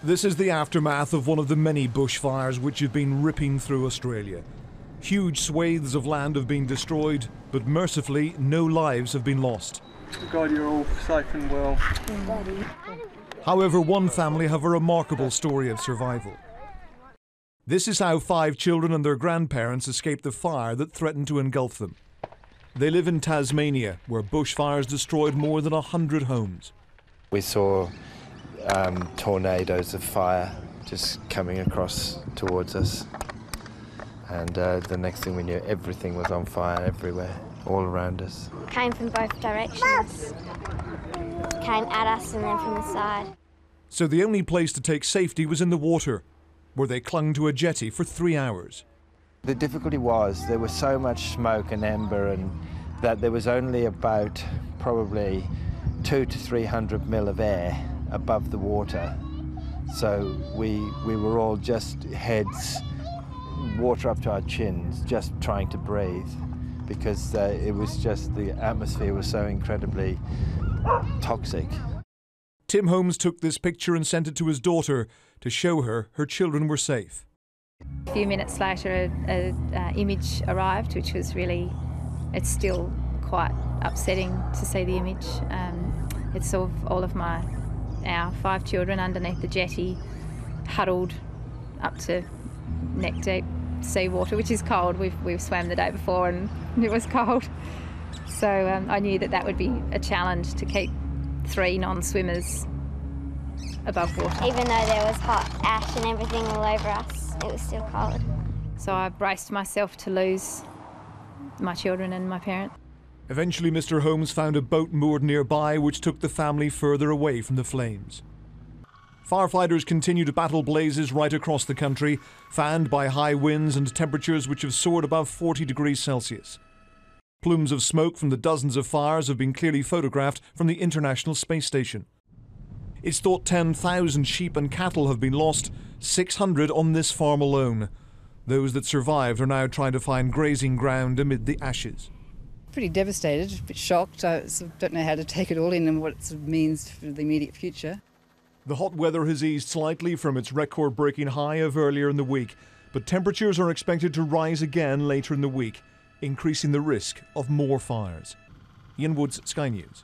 This is the aftermath of one of the many bushfires which have been ripping through Australia. Huge swathes of land have been destroyed, but mercifully no lives have been lost. God, you're all safe and well. However, one family have a remarkable story of survival. This is how 5 children and their grandparents escaped the fire that threatened to engulf them. They live in Tasmania, where bushfires destroyed more than 100 homes. We saw tornadoes of fire just coming across towards us, and the next thing we knew, everything was on fire everywhere, all around us. Came from both directions. Came at us and then from the side. So the only place to take safety was in the water, where they clung to a jetty for 3 hours. The difficulty was there was so much smoke and ember, and that there was only about probably 200 to 300 mil of air above the water. So we were all just heads, water up to our chins, just trying to breathe, because it was just, the atmosphere was so incredibly toxic. Tim Holmes took this picture and sent it to his daughter to show her children were safe. A few minutes later, an image arrived, which was really, it's still quite upsetting to see the image. It's of all of our 5 children underneath the jetty, huddled up to neck deep seawater, which is cold. We've swam the day before and it was cold. So I knew that would be a challenge to keep 3 non-swimmers above water. Even though there was hot ash and everything all over us, it was still cold. So I braced myself to lose my children and my parent. Eventually, Mr. Holmes found a boat moored nearby which took the family further away from the flames. Firefighters continue to battle blazes right across the country, fanned by high winds and temperatures which have soared above 40 degrees Celsius. Plumes of smoke from the dozens of fires have been clearly photographed from the International Space Station. It's thought 10,000 sheep and cattle have been lost, 600 on this farm alone. Those that survived are now trying to find grazing ground amid the ashes. Pretty devastated, a bit shocked. I don't know how to take it all in and what it means for the immediate future. The hot weather has eased slightly from its record-breaking high of earlier in the week, but temperatures are expected to rise again later in the week, increasing the risk of more fires. Ian Woods, Sky News.